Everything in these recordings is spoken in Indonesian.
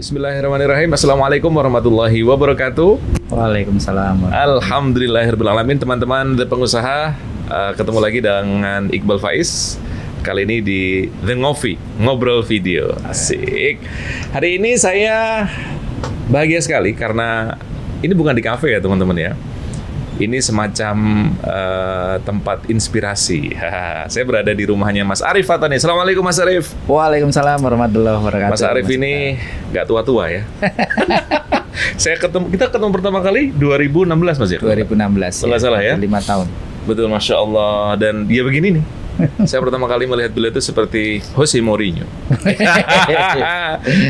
Bismillahirrahmanirrahim. Assalamualaikum warahmatullahi wabarakatuh. Waalaikumsalam. Alhamdulillahirrahmanirrahim. Teman-teman The Pengusaha, ketemu lagi dengan Iqbal Faiz. Kali ini di The Ngopi, ngobrol video. Asik. Hari ini saya bahagia sekali karena ini bukan di kafe ya teman-teman ya. Ini semacam tempat inspirasi. Saya berada di rumahnya Mas Arif Fatani. Assalamualaikum Mas Arif. Waalaikumsalam warahmatullahi wabarakatuh. Mas Arif ini nggak tua-tua ya. Kita ketemu pertama kali 2016 Mas ya? 2016. Kalau nggak salah ya? 5 tahun. Betul, Masya Allah. Dan dia begini nih. Saya pertama kali melihat beliau itu seperti Jose Mourinho.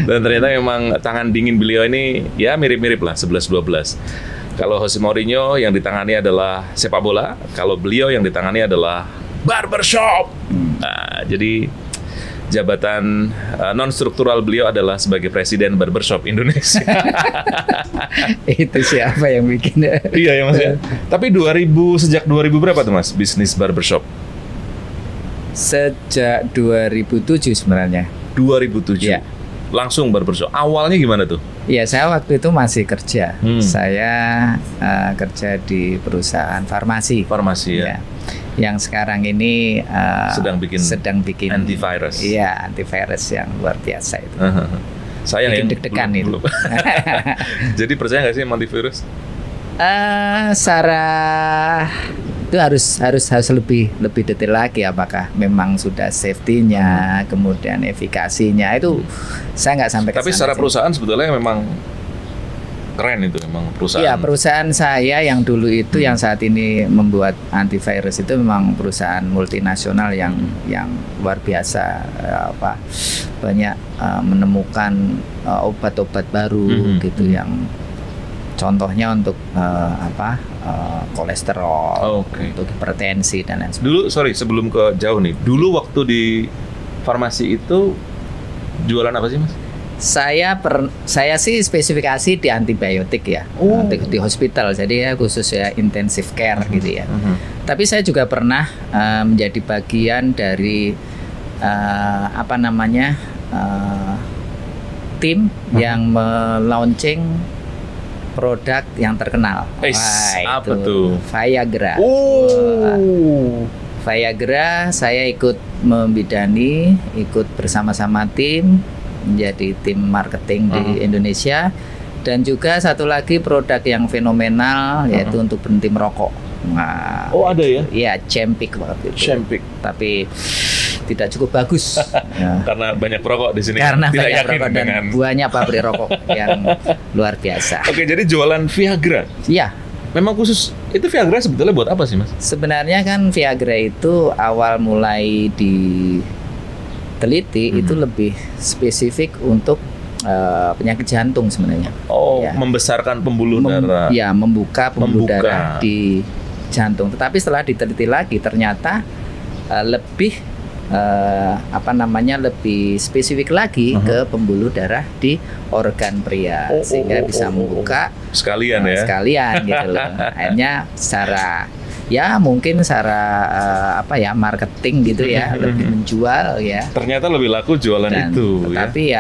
Dan ternyata memang tangan dingin beliau ini ya mirip-mirip lah, 11-12. Kalau Jose Mourinho yang ditangani adalah sepak bola, kalau beliau yang ditangani adalah barbershop. Nah, jadi jabatan non-struktural beliau adalah sebagai presiden barbershop Indonesia. Itu siapa yang bikin? Iya ya Mas ya. Tapi sejak 2000 berapa tuh Mas bisnis barbershop? Sejak 2007 sebenarnya. 2007. Ya. Langsung barbershop. Awalnya gimana tuh? Iya, saya waktu itu masih kerja. Saya kerja di perusahaan farmasi. Farmasi ya. Yang sekarang ini sedang bikin antivirus. Iya, antivirus yang luar biasa itu. Saya bikin deg-degan itu. Jadi percaya nggak sih antivirus? Secara itu harus lebih detail lagi, apakah memang sudah safety-nya, kemudian efikasinya itu saya nggak sampai ke sana. Tapi secara perusahaan sebetulnya memang keren itu, memang perusahaan. Iya, perusahaan saya yang dulu itu yang saat ini membuat antivirus itu memang perusahaan multinasional yang luar biasa, banyak menemukan obat-obat baru gitu yang contohnya untuk kolesterol, untuk hipertensi dan lain sebagainya. Dulu, sebelum ke jauh nih. Dulu waktu di farmasi itu jualan apa sih Mas? Saya sih spesifikasi di antibiotik ya, di hospital. Jadi ya khusus ya intensive care gitu ya. Tapi saya juga pernah menjadi bagian dari tim yang melaunching produk yang terkenal. Apa tuh? Viagra. Viagra saya ikut membidani, ikut bersama-sama tim menjadi tim marketing di Indonesia, dan juga satu lagi produk yang fenomenal yaitu untuk berhenti merokok. Nah, ada ya? Iya, Chempic waktu itu. Chempic. Tapi tidak cukup bagus. Karena banyak perokok di sini. Karena tidak banyak yakin perokok dan banyak pabrik rokok yang luar biasa. Oke, jadi jualan Viagra. Iya. Memang khusus itu Viagra sebetulnya buat apa sih Mas? Sebenarnya kan Viagra itu awal mulai diteliti itu lebih spesifik untuk penyakit jantung sebenarnya. Membesarkan pembuluh darah. Ya, membuka pembuluh darah di jantung. Tetapi setelah diteliti lagi ternyata lebih lebih spesifik lagi ke pembuluh darah di organ pria, sehingga bisa membuka sekalian gitu loh. Akhirnya secara marketing gitu ya, lebih menjual ya. Ternyata lebih laku jualan itu. Tetapi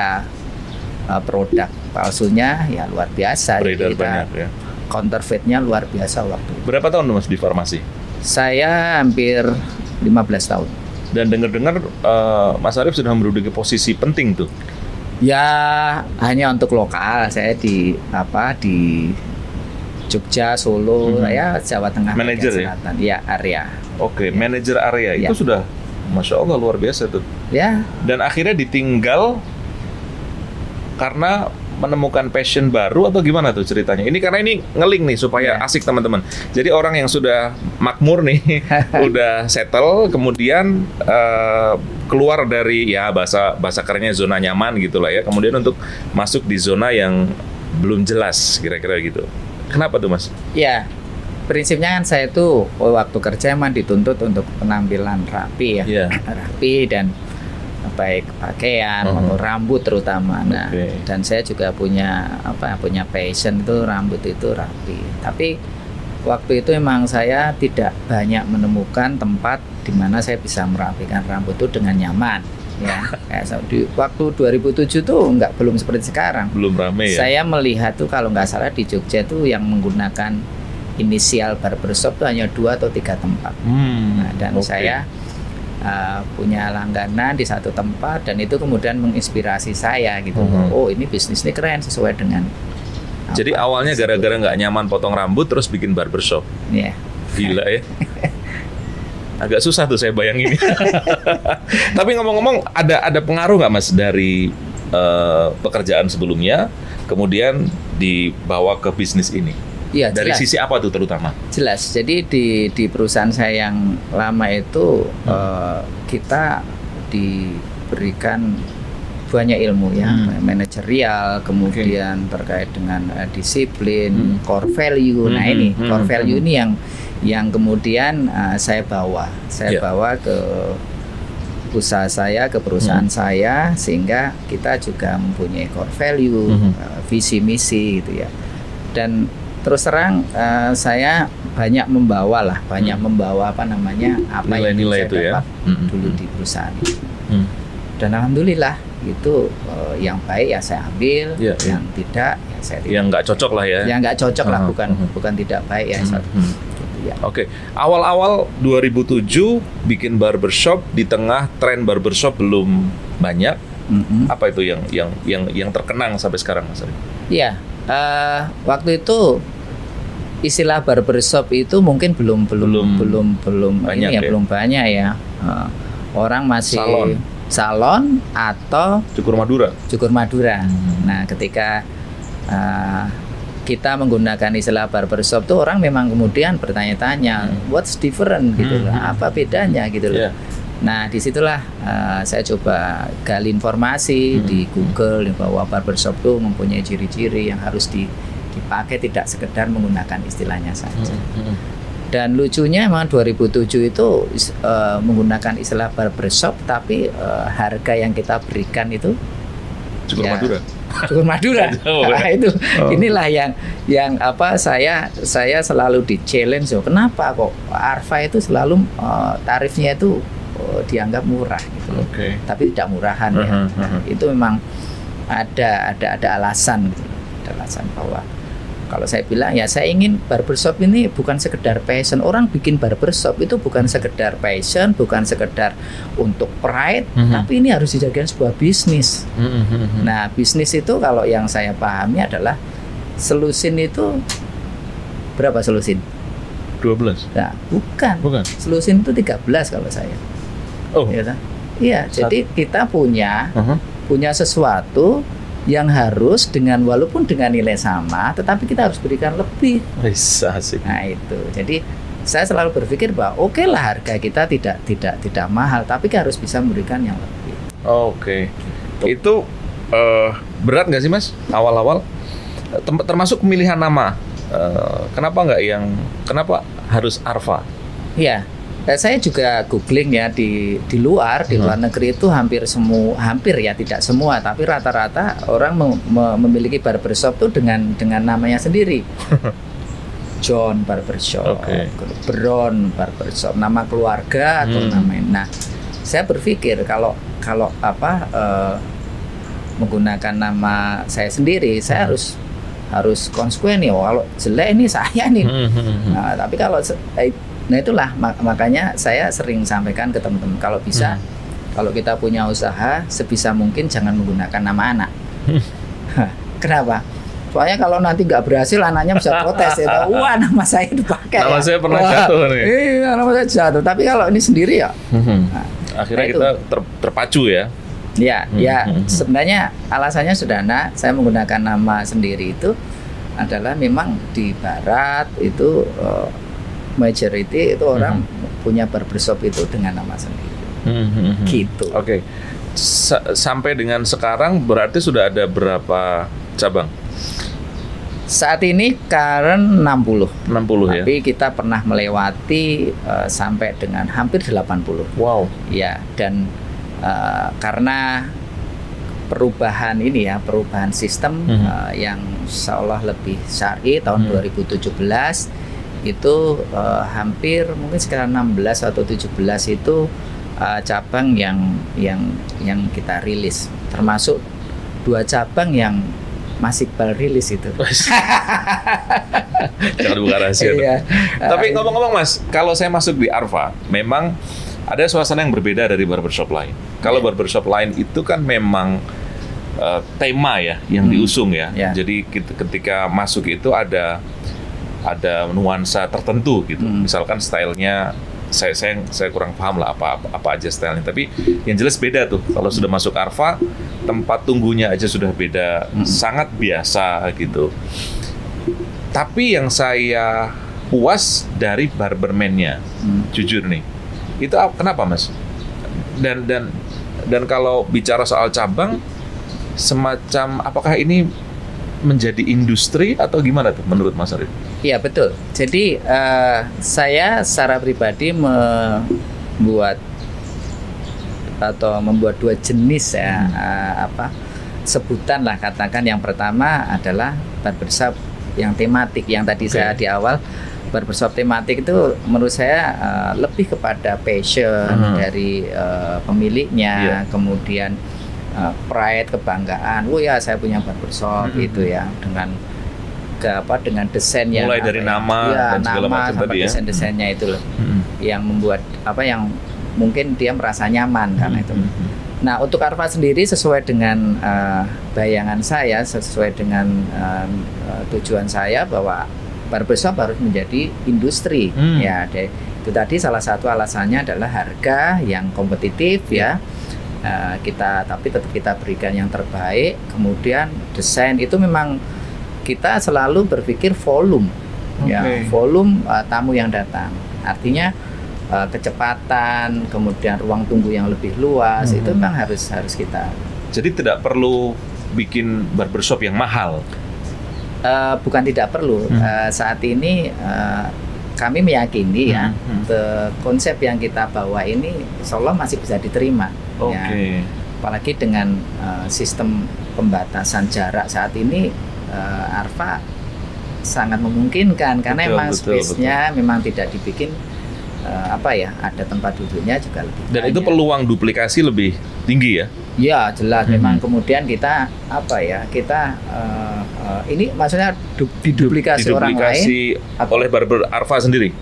produk palsunya ya luar biasa. Beredar banyak ya. Counterfeitnya luar biasa waktu itu. Berapa tahun Mas di farmasi? Saya hampir 15 tahun. Dan dengar-dengar Mas Arif sudah menduduki posisi penting tuh. Ya, hanya untuk lokal. Saya di Jogja, Solo, Jawa Tengah, manajer Selatan. Ya, area. Manajer area itu sudah Masya Allah luar biasa tuh. Ya. Dan akhirnya ditinggal karena menemukan passion baru atau gimana tuh ceritanya? Ini karena ini ngeling nih supaya asik teman-teman. Jadi orang yang sudah makmur nih, udah settle, kemudian keluar dari bahasa kerennya zona nyaman gitulah ya. Kemudian untuk masuk di zona yang belum jelas kira-kira gitu. Kenapa tuh Mas? Ya, prinsipnya kan saya tuh waktu kerja emang dituntut untuk penampilan rapi ya, rapi dan baik pakaian maupun rambut terutama. Nah, dan saya juga punya passion itu rambut itu rapi. Tapi waktu itu memang saya tidak banyak menemukan tempat di mana saya bisa merapikan rambut itu dengan nyaman. Ya, di waktu 2007 tuh belum seperti sekarang. Belum ramai ya. Saya melihat tuh kalau nggak salah di Jogja tuh yang menggunakan inisial barbershop tuh hanya 2 atau 3 tempat. Nah, dan saya punya langganan di satu tempat dan itu kemudian menginspirasi saya gitu. Oh, ini bisnis ini keren sesuai dengan. Jadi awalnya gara-gara nggak nyaman potong rambut terus bikin barbershop. Iya. Gila ya. Agak susah tuh saya bayangin. Tapi ngomong-ngomong, ada pengaruh nggak Mas dari pekerjaan sebelumnya, kemudian dibawa ke bisnis ini? Iya, dari jelas. sisi apa tuh terutama? Jelas. Jadi di perusahaan saya yang lama itu kita diberikan banyak ilmu ya, manajerial, kemudian terkait dengan disiplin, core value. Nah ini core value ini yang kemudian saya bawa ke usaha saya, ke perusahaan saya, sehingga kita juga mempunyai core value, visi misi gitu ya. Dan terus terang saya banyak membawa apa nilai-nilai yang saya dapat dulu di perusahaan itu. Dan alhamdulillah itu yang baik ya saya ambil, yang tidak ya saya tidak. Yang nggak cocok lah ya. Yang nggak cocok lah, bukan tidak baik ya. Ya. Oke, awal-awal 2007 bikin barbershop, di tengah tren barbershop belum banyak. Apa itu yang terkenang sampai sekarang, Mas Ari? Iya, waktu itu istilah barbershop itu mungkin belum banyak ini ya, belum banyak ya. Orang masih salon atau cukur Madura. Nah, ketika kita menggunakan istilah barbershop tuh orang memang kemudian bertanya-tanya, what's different gitu loh, apa bedanya gitu loh. Nah, disitulah saya coba gali informasi di Google bahwa barbershop tuh mempunyai ciri-ciri yang harus dipakai, tidak sekedar menggunakan istilahnya saja. Dan lucunya memang 2007 itu menggunakan istilah barbershop, tapi harga yang kita berikan itu cukur Madura. Nah, itu inilah yang apa saya selalu di challenge, kenapa kok Arfa itu selalu tarifnya itu dianggap murah gitu. Tapi tidak murahan ya. Itu memang ada alasan gitu. Ada alasan bahwa kalau saya bilang ya saya ingin barbershop ini bukan sekedar passion. Orang bikin barbershop itu bukan sekedar passion, bukan sekedar untuk pride, tapi ini harus dijadikan sebuah bisnis. Nah, bisnis itu kalau yang saya pahami adalah selusin itu berapa selusin? 12. Nah, bukan. Selusin itu 13 kalau saya. Oh. Iya, jadi kita punya sesuatu yang harus walaupun dengan nilai sama, tetapi kita harus berikan lebih. Asik. Nah itu, jadi saya selalu berpikir bahwa oke lah harga kita tidak mahal, tapi kita harus bisa memberikan yang lebih. Itu berat nggak sih Mas awal-awal? Termasuk pemilihan nama. Kenapa harus Arfa? Iya. Saya juga googling ya di luar negeri itu hampir ya, tidak semua, tapi rata-rata orang memiliki barbershop tuh dengan namanya sendiri. John Barbershop, Brown Barbershop, nama keluarga atau namanya. Nah, saya berpikir kalau menggunakan nama saya sendiri, saya harus konsekuen nih. Kalau jelek ini saya nih. Nah, tapi nah itulah makanya saya sering sampaikan ke teman-teman, kalau bisa kalau kita punya usaha sebisa mungkin jangan menggunakan nama anak. Kenapa? Soalnya kalau nanti nggak berhasil anaknya bisa protes ya. Wah, nama saya dipakai. Nama saya pernah jatuh nih. Iya, nama saya jatuh. Tapi kalau ini sendiri ya. Akhirnya kita terpacu ya. Ya, sebenarnya alasannya sederhana. Saya menggunakan nama sendiri itu adalah memang di barat itu majority itu orang punya barbershop itu dengan nama sendiri. Gitu. Oke. Sampai dengan sekarang berarti sudah ada berapa cabang? Saat ini current 60 ya. Tapi kita pernah melewati sampai dengan hampir 80. Wow. Ya, dan karena perubahan sistem yang seolah lebih syar'i tahun 2017 itu hampir mungkin sekitar 16 atau 17 itu cabang yang kita rilis, termasuk 2 cabang yang Mas Iqbal rilis itu. Jangan buka rahasia. Iya. Tapi ngomong-ngomong Mas, kalau saya masuk di Arfa, memang ada suasana yang berbeda dari barbershop lain. Kalau barbershop lain itu kan memang tema ya yang diusung ya. Jadi ketika masuk itu ada nuansa tertentu gitu. Misalkan stylenya saya kurang paham lah apa aja stylenya. Tapi yang jelas beda tuh. Kalau sudah masuk Arfa, tempat tunggunya aja sudah beda, sangat biasa gitu. Tapi yang saya puas dari barberman-nya, jujur nih, itu kenapa Mas? Dan kalau bicara soal cabang, semacam apakah ini menjadi industri atau gimana tuh menurut Mas Arif? Iya betul. Jadi saya secara pribadi membuat 2 jenis ya sebutan lah, katakan yang pertama adalah barbershop yang tematik yang tadi saya di awal. Barbershop tematik itu menurut saya lebih kepada passion dari pemiliknya, kemudian pride, kebanggaan. Oh ya, saya punya barbershop itu ya, dengan desain yang mulai dari nama dan segala macam tadi ya. Desain-desainnya itu loh yang membuat yang mungkin dia merasa nyaman karena itu. Nah, untuk Arfa sendiri sesuai dengan bayangan saya, sesuai dengan tujuan saya bahwa barbershop harus menjadi industri. Ya, itu tadi salah satu alasannya adalah harga yang kompetitif ya. Tapi tetap kita berikan yang terbaik. Kemudian desain itu memang kita selalu berpikir volume, ya, volume tamu yang datang. Artinya kecepatan, kemudian ruang tunggu yang lebih luas, itu memang harus kita. Jadi tidak perlu bikin barbershop yang mahal. Bukan tidak perlu. Saat ini kami meyakini ya konsep yang kita bawa ini insya Allah masih bisa diterima. Ya. Apalagi dengan sistem pembatasan jarak saat ini, Arfa sangat memungkinkan karena memang space-nya memang tidak dibikin ada tempat duduknya juga lebih dan banyak. Itu peluang duplikasi lebih tinggi ya? Ya jelas, memang kemudian kita ini maksudnya diduplikasi orang lain oleh barber Arfa sendiri?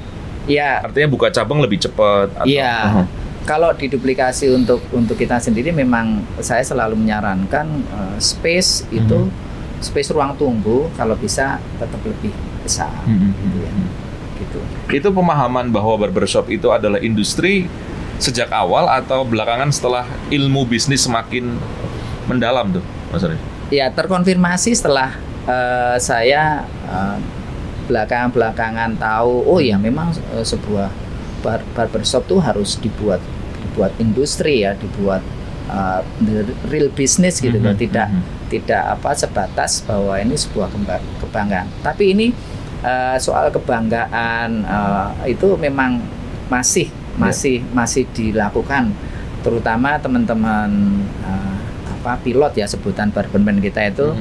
Ya. Artinya buka cabang lebih cepat? Iya. Kalau diduplikasi untuk kita sendiri, memang saya selalu menyarankan space itu space ruang tunggu kalau bisa tetap lebih besar. Gitu ya. Gitu. Itu pemahaman bahwa barbershop itu adalah industri sejak awal atau belakangan setelah ilmu bisnis semakin mendalam tuh, Mas Arif? Ya, terkonfirmasi setelah saya belakangan tahu, oh ya memang sebuah barbershop tuh harus dibuat industri ya, dibuat real business gitu loh, tidak sebatas bahwa ini sebuah kebanggaan. Tapi ini soal kebanggaan itu memang masih dilakukan, terutama teman-teman pilot ya, sebutan barberman kita itu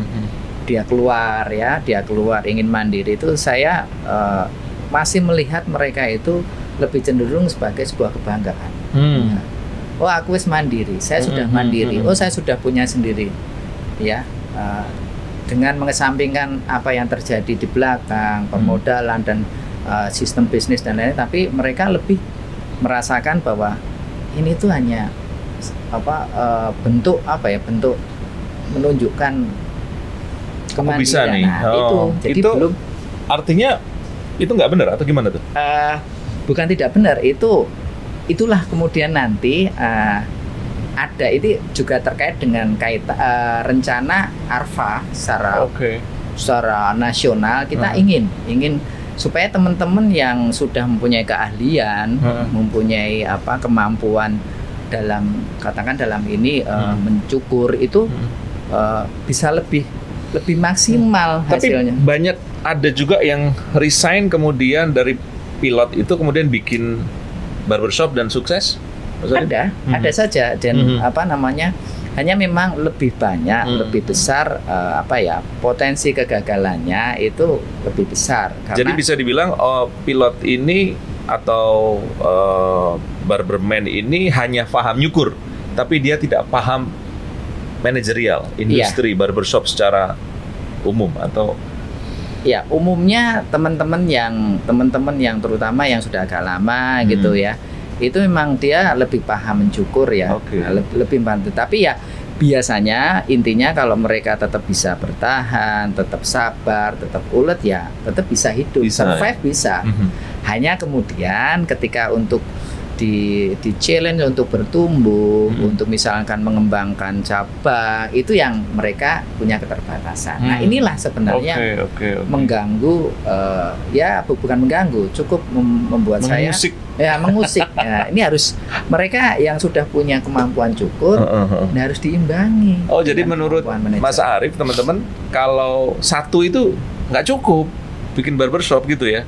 dia keluar ingin mandiri, itu saya masih melihat mereka itu lebih cenderung sebagai sebuah kebanggaan. Oh aku wis mandiri, saya sudah mandiri, oh saya sudah punya sendiri ya. Dengan mengesampingkan apa yang terjadi di belakang, permodalan dan sistem bisnis dan lain-lain, tapi mereka lebih merasakan bahwa ini tuh hanya bentuk menunjukkan kemandirian. Bisa nih. Jadi itu belum, artinya itu nggak benar atau gimana tuh? Bukan tidak benar, itulah kemudian nanti ada, ini juga terkait dengan rencana Arfa secara nasional. Kita ingin supaya teman-teman yang sudah mempunyai keahlian, mempunyai kemampuan dalam ini mencukur itu bisa lebih maksimal hasilnya. Tapi banyak ada juga yang resign kemudian dari pilot itu kemudian bikin barbershop dan sukses. Ada saja, dan hanya memang lebih banyak, lebih besar potensi kegagalannya itu lebih besar. Jadi bisa dibilang pilot ini atau barberman ini hanya paham nyukur, tapi dia tidak paham manajerial, industri barbershop secara umum atau? Ya, umumnya teman-teman yang terutama yang sudah agak lama gitu ya, itu memang dia lebih paham mencukur ya, lebih bantu. Tapi ya biasanya intinya kalau mereka tetap bisa bertahan, tetap sabar, tetap ulet ya, tetap bisa hidup, survive bisa. Hanya kemudian ketika untuk di challenge untuk bertumbuh, untuk misalkan mengembangkan cabang, itu yang mereka punya keterbatasan. Nah inilah sebenarnya mengganggu, ya bukan mengganggu, cukup membuat mengusik. Mengusik. Ya, ini harus mereka yang sudah punya kemampuan cukur, harus diimbangi. Oh jadi menurut Mas Arief teman-teman, kalau satu itu nggak cukup bikin barbershop gitu ya?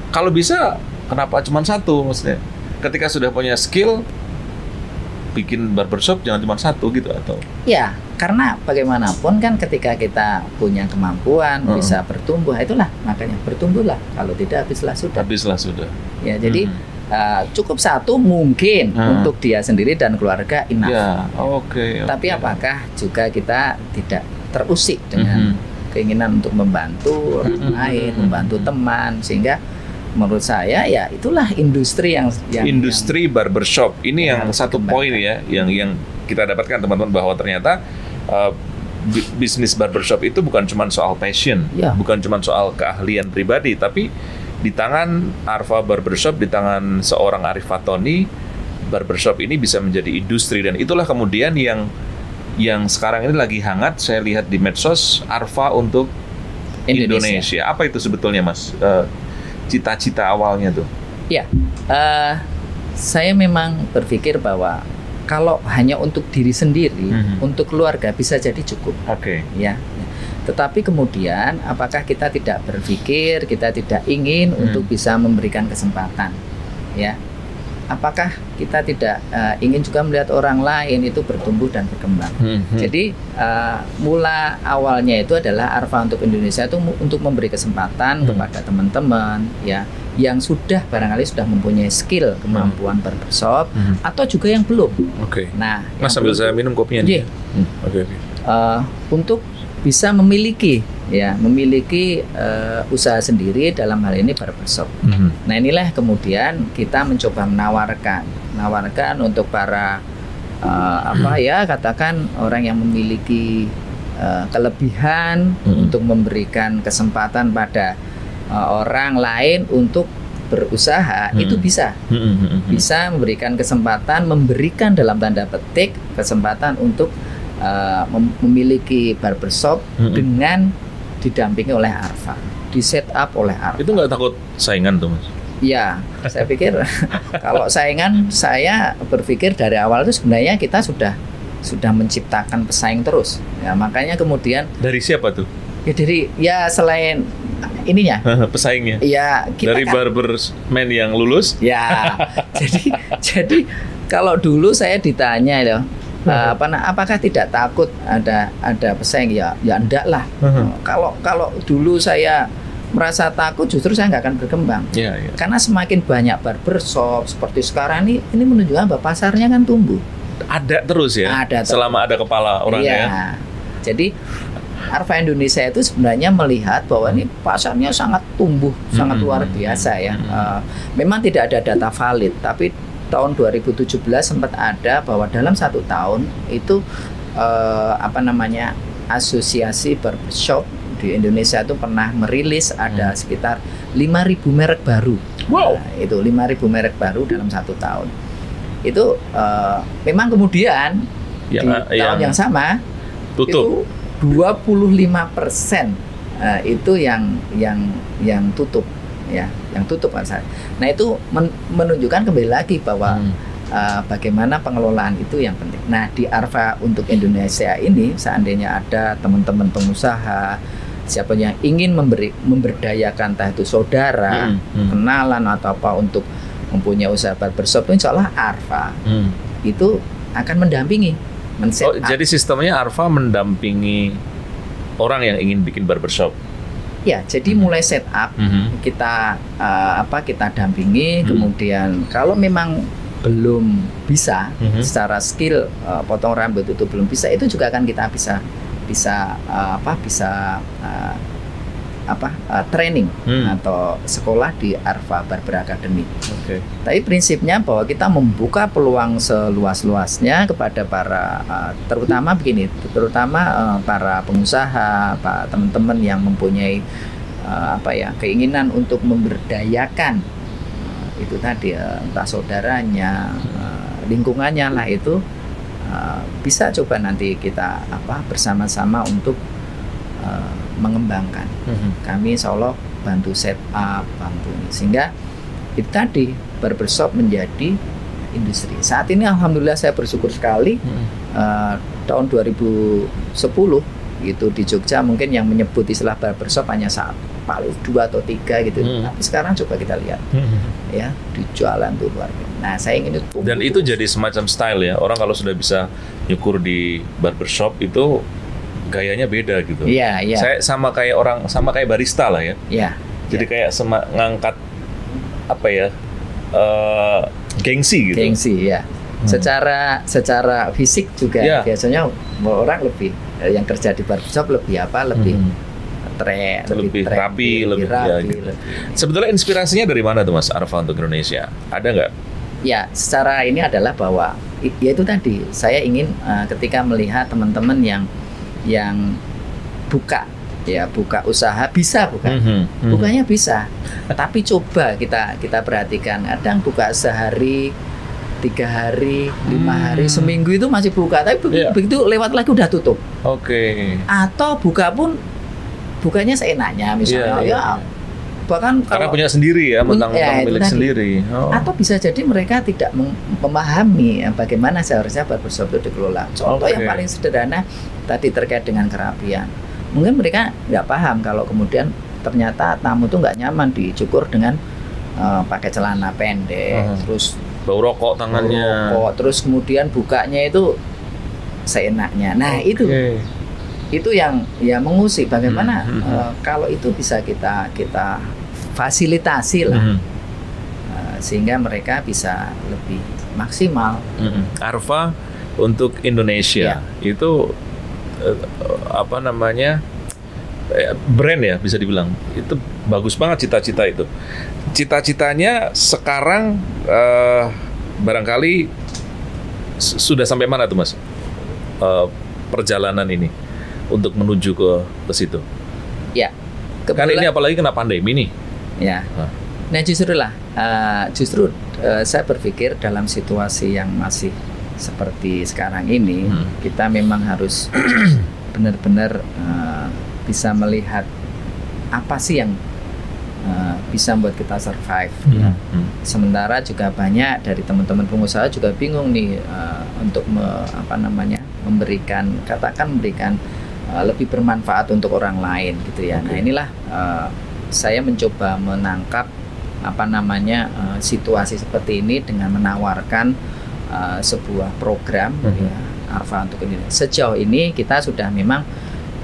Kalau bisa kenapa cuma satu maksudnya? Ketika sudah punya skill bikin barbershop jangan cuma satu gitu atau? Ya, karena bagaimanapun kan ketika kita punya kemampuan bisa bertumbuh, itulah makanya bertumbuhlah. Kalau tidak habislah sudah. Ya, jadi cukup satu mungkin untuk dia sendiri dan keluarga enough. Ya, Tapi apakah juga kita tidak terusik dengan keinginan untuk membantu orang lain, membantu teman, sehingga menurut saya ya itulah industri yang barbershop ini yang satu poin ya yang kita dapatkan teman-teman, bahwa ternyata bisnis barbershop itu bukan cuma soal passion, bukan cuma soal keahlian pribadi, tapi di tangan Arfa Barbershop, di tangan seorang Arief Fatoni, barbershop ini bisa menjadi industri. Dan itulah kemudian yang sekarang ini lagi hangat saya lihat di medsos, Arfa untuk Indonesia. Apa itu sebetulnya Mas? Cita-cita awalnya tuh? Ya, saya memang berpikir bahwa kalau hanya untuk diri sendiri, untuk keluarga bisa jadi cukup. Ya. Tetapi kemudian, apakah kita tidak berpikir, kita tidak ingin untuk bisa memberikan kesempatan, ya? Apakah kita tidak ingin juga melihat orang lain itu bertumbuh dan berkembang? Jadi mula awalnya itu adalah Arfa untuk Indonesia itu untuk memberi kesempatan kepada teman-teman ya yang sudah barangkali sudah mempunyai skill kemampuan barbershop atau juga yang belum. Nah, Mas sambil saya minum kopinya nih. Untuk bisa memiliki usaha sendiri dalam hal ini barbershop. Nah inilah kemudian kita mencoba menawarkan untuk para katakan orang yang memiliki kelebihan untuk memberikan kesempatan pada orang lain untuk berusaha, itu bisa memberikan kesempatan, memberikan dalam tanda petik kesempatan untuk memiliki barbershop dengan didampingi oleh Arfa, di set up oleh Arfa. Itu nggak takut saingan tuh Mas? Ya, saya pikir kalau saingan, saya berpikir dari awal itu sebenarnya kita sudah menciptakan pesaing terus. Ya, makanya kemudian dari siapa tuh? Ya selain ininya pesaingnya. Ya, dari barberman yang lulus. Ya, jadi kalau dulu saya ditanya loh, apakah tidak takut ada pesaing? Ya enggak lah. Kalau dulu saya merasa takut, justru saya nggak akan berkembang. Karena semakin banyak barbershop seperti sekarang ini menunjukkan bahwa pasarnya kan tumbuh. Ada terus ya. Selama ada kepala orang ya. Jadi Arfa Indonesia itu sebenarnya melihat bahwa ini pasarnya sangat tumbuh, sangat luar biasa ya. Memang tidak ada data valid, tapi tahun 2017 sempat ada bahwa dalam 1 tahun itu asosiasi barbershop di Indonesia itu pernah merilis ada sekitar 5.000 merek baru. Nah, itu 5.000 merek baru dalam 1 tahun. Itu memang kemudian di tahun yang sama tutup. Itu 25% itu yang tutup. Ya, yang tutup kan saya. Nah itu menunjukkan kembali lagi bahwa bagaimana pengelolaan itu yang penting. Nah di Arfa untuk Indonesia ini seandainya ada teman-teman pengusaha siapa yang ingin memberdayakan entah itu saudara, kenalan atau apa untuk mempunyai usaha barbershop, insya Allah Arfa itu akan mendampingi. Jadi sistemnya Arfa mendampingi orang yang ingin bikin barbershop. Ya, jadi mulai setup kita dampingi, kemudian kalau memang belum bisa secara skill potong rambut itu belum bisa, itu juga akan kita bisa training atau sekolah di Arfa Barber Academy. Tapi prinsipnya bahwa kita membuka peluang seluas-luasnya kepada para terutama para pengusaha, teman-teman yang mempunyai keinginan untuk memberdayakan itu tadi entah saudaranya, lingkungannya lah, itu bisa coba nanti kita bersama-sama untuk mengembangkan. Kami insya Allah bantu set up, bantu ini, sehingga itu tadi barbershop menjadi industri. Saat ini alhamdulillah saya bersyukur sekali. Tahun 2010 itu di Jogja mungkin yang menyebut istilah barbershop hanya paling 2 atau 3 gitu. Tapi sekarang coba kita lihat ya, di jualan tuh luar biasa. Nah, saya ingin itu. Dan itu jadi semacam style ya. Orang kalau sudah bisa nyukur di barbershop itu gayanya beda gitu. Iya. Saya sama kayak barista lah ya. Iya. Jadi kayak ngangkat gengsi gitu. Gengsi ya. Secara fisik juga biasanya orang lebih yang kerja di barbershop lebih rapi. Sebetulnya inspirasinya dari mana tuh Mas Arfa untuk Indonesia? Ada nggak? Ya, secara ini adalah bahwa ya itu tadi saya ingin ketika melihat teman-teman yang buka usaha, bisa bukanya bisa, tapi coba kita perhatikan, kadang buka sehari, 3 hari, 5 hari, seminggu itu masih buka, tapi begitu lewat lagi udah tutup. Atau bukanya seenaknya misalnya, bahkan karena punya sendiri ya, mentang-mentang milik sendiri. Atau bisa jadi mereka tidak memahami bagaimana seharusnya barbershop itu dikelola. Contoh yang paling sederhana tadi terkait dengan kerapian. Mungkin mereka nggak paham kalau kemudian ternyata tamu tuh nggak nyaman dicukur dengan pakai celana pendek, terus bau rokok tangannya, terus kemudian bukanya itu seenaknya. Nah itu yang mengusik bagaimana kalau itu bisa kita fasilitasi lah, sehingga mereka bisa lebih maksimal. Arfa untuk Indonesia itu brand ya, bisa dibilang itu bagus banget. Cita-citanya sekarang barangkali sudah sampai mana tuh Mas perjalanan ini untuk menuju ke situ? Ya, kan ini apalagi kena pandemi nih ya. Nah justru saya berpikir dalam situasi yang masih seperti sekarang ini, kita memang harus benar-benar bisa melihat apa sih yang bisa membuat kita survive. Sementara juga banyak dari teman-teman pengusaha juga bingung nih untuk memberikan lebih bermanfaat untuk orang lain gitu ya. Nah inilah saya mencoba menangkap situasi seperti ini dengan menawarkan sebuah program Arfa untuk Indonesia. Sejauh ini kita sudah memang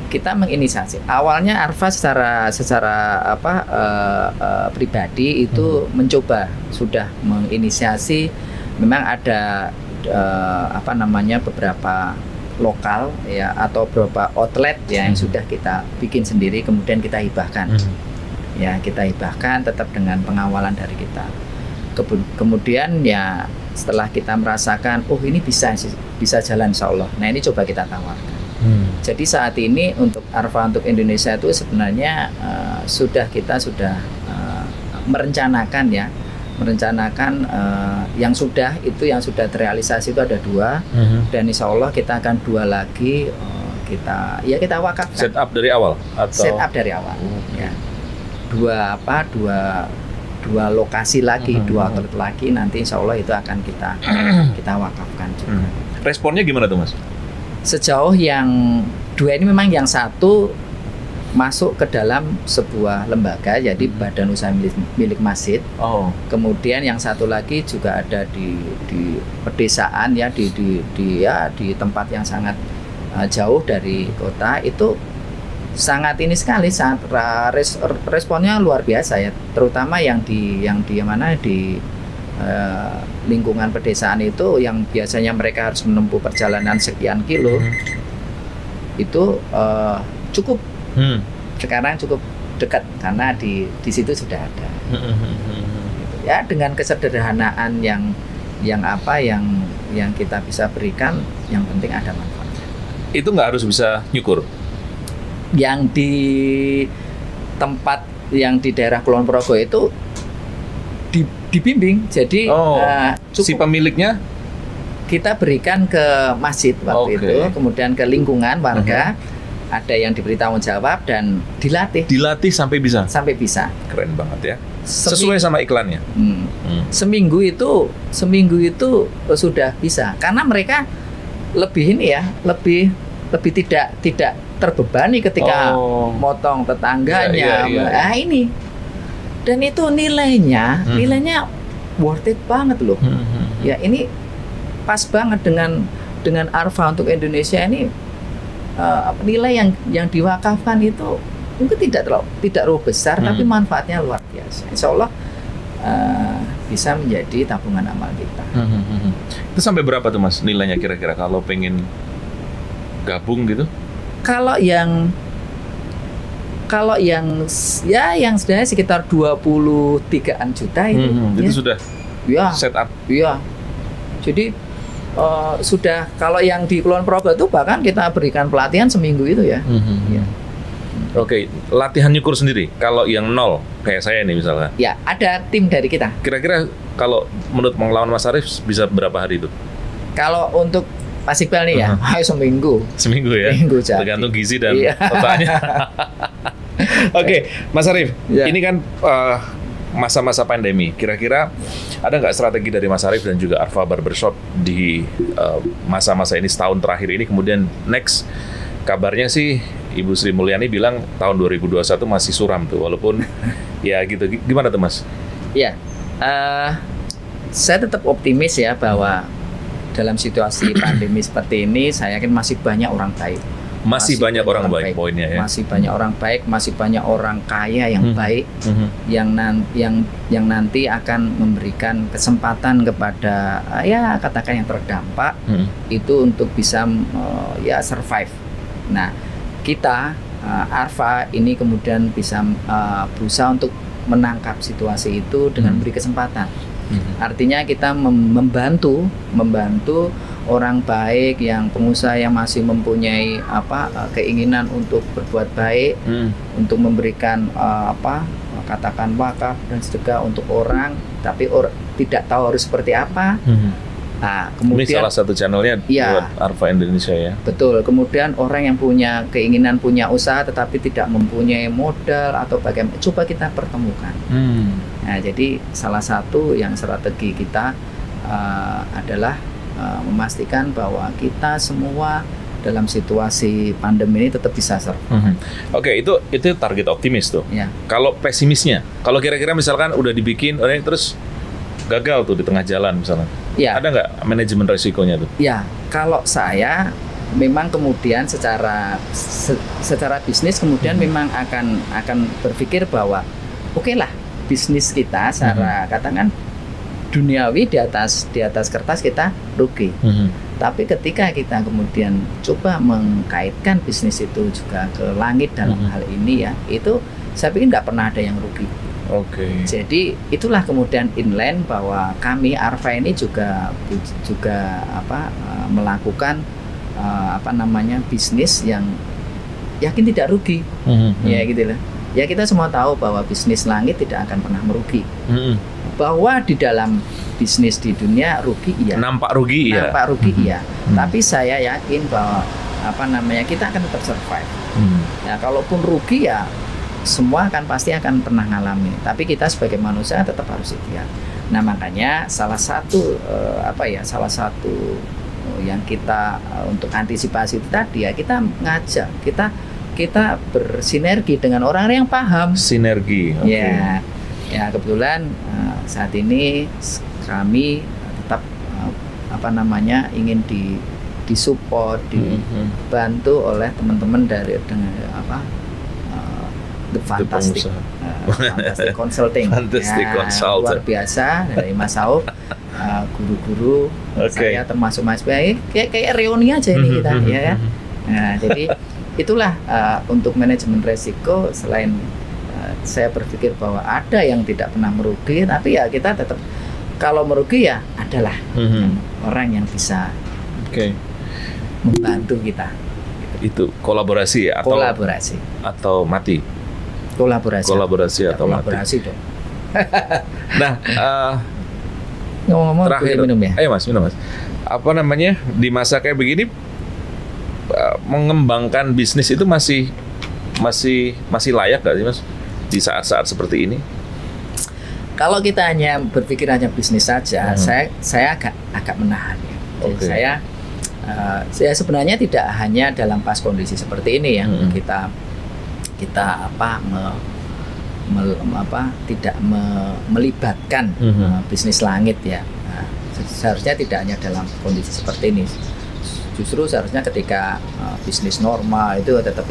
kita menginisiasi. Awalnya Arfa secara pribadi itu mencoba sudah menginisiasi. Memang ada beberapa lokal ya atau beberapa outlet ya yang sudah kita bikin sendiri, kemudian kita hibahkan. Ya kita hibahkan tetap dengan pengawalan dari kita. Kemudian ya setelah kita merasakan ini bisa jalan insya Allah. Nah ini coba kita tawarkan. Jadi saat ini untuk Arfa untuk Indonesia itu sebenarnya kita sudah merencanakan yang sudah terrealisasi itu ada 2 dan insya Allah kita akan 2 lagi kita wakafkan. Set up dari awal ya. 2 lokasi lagi, 2 outlet lagi, nanti insya Allah itu akan kita wakafkan juga. Responnya gimana tuh Mas? Sejauh yang 2 ini memang yang satu masuk ke dalam sebuah lembaga, jadi badan usaha milik masjid. Kemudian yang satu lagi juga ada di pedesaan ya, di tempat yang sangat jauh dari kota. Itu sangat responnya luar biasa ya, terutama yang di lingkungan pedesaan itu yang biasanya mereka harus menempuh perjalanan sekian kilo, itu cukup. Sekarang cukup dekat karena di situ sudah ada. Ya, dengan kesederhanaan yang kita bisa berikan, yang penting ada manfaat. Itu nggak harus bisa nyukur? Yang di tempat yang di daerah Kulon Progo itu dibimbing, jadi si pemiliknya kita berikan ke masjid waktu itu, kemudian ke lingkungan warga, ada yang diberi tanggung jawab dan dilatih sampai bisa. Keren banget ya. Sesuai sama iklannya. Seminggu itu sudah bisa, karena mereka lebih tidak terbebani ketika motong tetangganya. Ini, dan itu nilainya worth it banget loh. Ya, ini pas banget dengan Arfa untuk Indonesia ini. Nilai yang diwakafkan itu mungkin tidak terlalu besar, tapi manfaatnya luar biasa. Insya Allah bisa menjadi tabungan amal kita. Itu sampai berapa tuh Mas nilainya kira-kira kalau pengen gabung gitu? Kalau yang yang sebenarnya sekitar 23-an juta itu. Itu sudah set up. Iya. Jadi sudah, kalau yang di Kulon Progo itu bahkan kita berikan pelatihan seminggu itu ya. Oke, latihan nyukur sendiri. Kalau yang nol kayak saya nih misalnya. Ya, ada tim dari kita. Kira-kira kalau menurut pengalaman Mas Arief bisa berapa hari itu? Kalau untuk Mas Iqbal nih ya, seminggu. Seminggu ya. Tergantung gizi dan otaknya. Oke, Mas Arief, ini kan masa-masa pandemi. Kira-kira ada nggak strategi dari Mas Arief dan juga Arfa Barbershop di masa-masa ini, setahun terakhir ini? Kemudian next, kabarnya sih Ibu Sri Mulyani bilang tahun 2021 masih suram tuh, walaupun ya gitu. Gimana tuh Mas? Ya, saya tetap optimis ya bahwa dalam situasi pandemi seperti ini, saya yakin masih banyak orang baik. Masih banyak orang baik poinnya ya. Masih banyak orang baik, masih banyak orang kaya yang baik, yang nanti akan memberikan kesempatan kepada katakan yang terdampak itu untuk bisa survive. Nah, kita Arfa ini kemudian bisa berusaha untuk menangkap situasi itu dengan beri kesempatan. Artinya kita membantu orang baik, yang pengusaha yang masih mempunyai keinginan untuk berbuat baik, untuk memberikan katakan wakaf dan sedekah untuk orang, tapi tidak tahu harus seperti apa. Nah, kemudian ini salah satu channelnya buat Arfa Indonesia ya. Betul. Kemudian orang yang punya keinginan punya usaha tetapi tidak mempunyai modal atau bagaimana, coba kita pertemukan. Nah, jadi salah satu yang strategi kita adalah memastikan bahwa kita semua dalam situasi pandemi ini tetap bisa survive. Oke, itu target optimis tuh. Ya. Kalau pesimisnya, kalau kira-kira misalkan udah dibikin, terus gagal tuh di tengah jalan misalnya. Ya. Ada nggak manajemen resikonya tuh? Ya, kalau saya memang kemudian secara bisnis kemudian memang akan berpikir bahwa oke lah, bisnis kita secara katakan duniawi di atas kertas kita rugi. Tapi ketika kita kemudian coba mengkaitkan bisnis itu juga ke langit dalam hal ini ya, itu saya pikir nggak pernah ada yang rugi. Jadi itulah kemudian inline bahwa kami Arfa ini juga melakukan bisnis yang yakin tidak rugi. Ya gitu lah. Ya, kita semua tahu bahwa bisnis langit tidak akan pernah merugi. Bahwa di dalam bisnis di dunia rugi iya. Nampak rugi iya. Tapi saya yakin bahwa kita akan tetap survive. Ya, kalaupun rugi ya semua pasti akan pernah ngalami. Tapi kita sebagai manusia tetap harus ikhtiar. Nah, makanya salah satu yang kita untuk antisipasi itu tadi ya, kita ngajak, kita bersinergi dengan orang yang paham. Sinergi. Ya kebetulan saat ini kami tetap ingin disupport, dibantu oleh teman-teman dari The Fantastic, Fantastic Consulting. Fantastic Consulting. Luar biasa dari Mas Saub, guru-guru saya termasuk Mas Bay, kayak reuni aja ini kita, ya kan. Nah, jadi itulah untuk manajemen resiko. Selain saya berpikir bahwa ada yang tidak pernah merugi, tapi ya kita tetap kalau merugi ya adalah orang yang bisa membantu kita. Itu kolaborasi ya, atau mati. Kolaborasi atau mati. Dong. Nah, ngomong-ngomong terakhir, minum ya. Ayo Mas, minum Mas. Apa namanya, di masa kayak begini mengembangkan bisnis itu masih layak nggak sih Mas di saat-saat seperti ini? Kalau kita hanya berpikir hanya bisnis saja, saya agak menahan ya. Jadi saya sebenarnya tidak hanya dalam pas kondisi seperti ini yang kita tidak melibatkan bisnis langit ya. Nah, seharusnya tidak hanya dalam kondisi seperti ini. Justru seharusnya ketika bisnis normal itu tetap.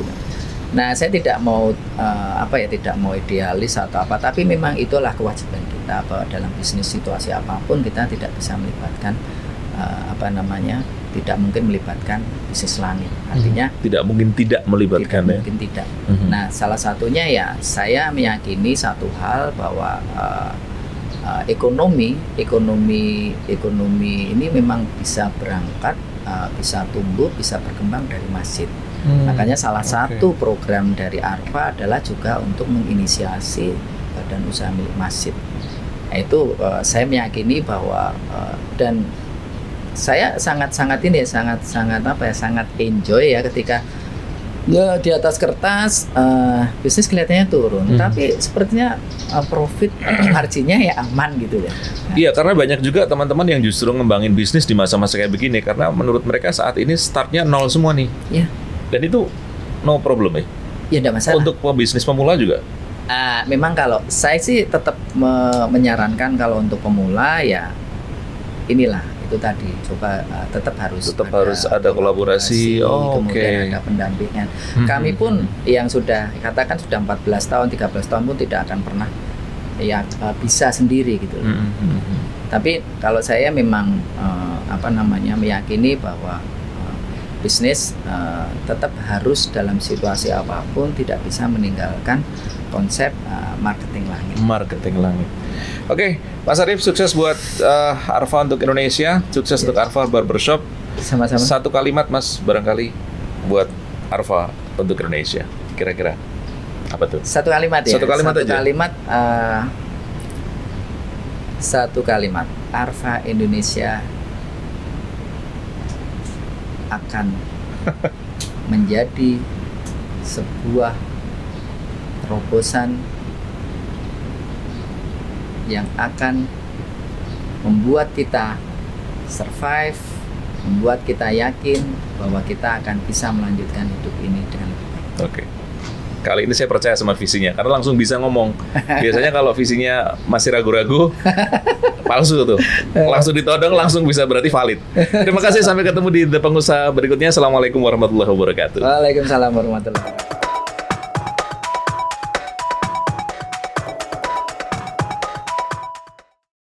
Nah, saya tidak mau tidak mau idealis atau apa, tapi memang itulah kewajiban kita bahwa dalam bisnis situasi apapun kita tidak bisa melibatkan tidak mungkin melibatkan bisnis langit. Artinya tidak mungkin tidak melibatkan mungkin tidak. Nah, salah satunya ya saya meyakini satu hal bahwa ekonomi ini memang bisa berangkat, bisa tumbuh, bisa berkembang dari masjid. Makanya salah satu program dari ARFA adalah juga untuk menginisiasi badan usaha milik masjid. Nah, itu saya meyakini bahwa dan saya sangat enjoy ya ketika ya di atas kertas bisnis kelihatannya turun, tapi sepertinya profit marginnya ya aman gitu ya. Iya, karena banyak juga teman-teman yang justru ngembangin bisnis di masa-masa kayak begini karena menurut mereka saat ini startnya nol semua nih. Iya. Dan itu no problem ya? Ya tidak masalah. Untuk pebisnis pemula juga? Memang kalau saya sih tetap menyarankan kalau untuk pemula ya inilah itu tadi coba tetap harus ada kolaborasi, kemudian ada pendampingan. Kami pun yang sudah katakan sudah 14 tahun, 13 tahun pun tidak akan pernah ya bisa sendiri gitu. Tapi kalau saya memang meyakini bahwa bisnis tetap harus dalam situasi apapun tidak bisa meninggalkan konsep marketing langit. Oke, Mas Arief, sukses buat ARFA untuk Indonesia, sukses untuk ARFA Barbershop. Sama-sama. Satu kalimat Mas barangkali buat ARFA untuk Indonesia, kira-kira apa tuh? Satu kalimat ya. Satu kalimat. ARFA Indonesia akan menjadi sebuah terobosan yang akan membuat kita survive, membuat kita yakin bahwa kita akan bisa melanjutkan hidup ini dengan lebih baik. Oke. Kali ini saya percaya sama visinya, karena langsung bisa ngomong. Biasanya kalau visinya masih ragu-ragu, palsu tuh. Langsung ditodong, langsung bisa berarti valid. Terima kasih, sampai ketemu di The Pengusaha berikutnya. Assalamualaikum warahmatullahi wabarakatuh. Waalaikumsalam warahmatullahi wabarakatuh.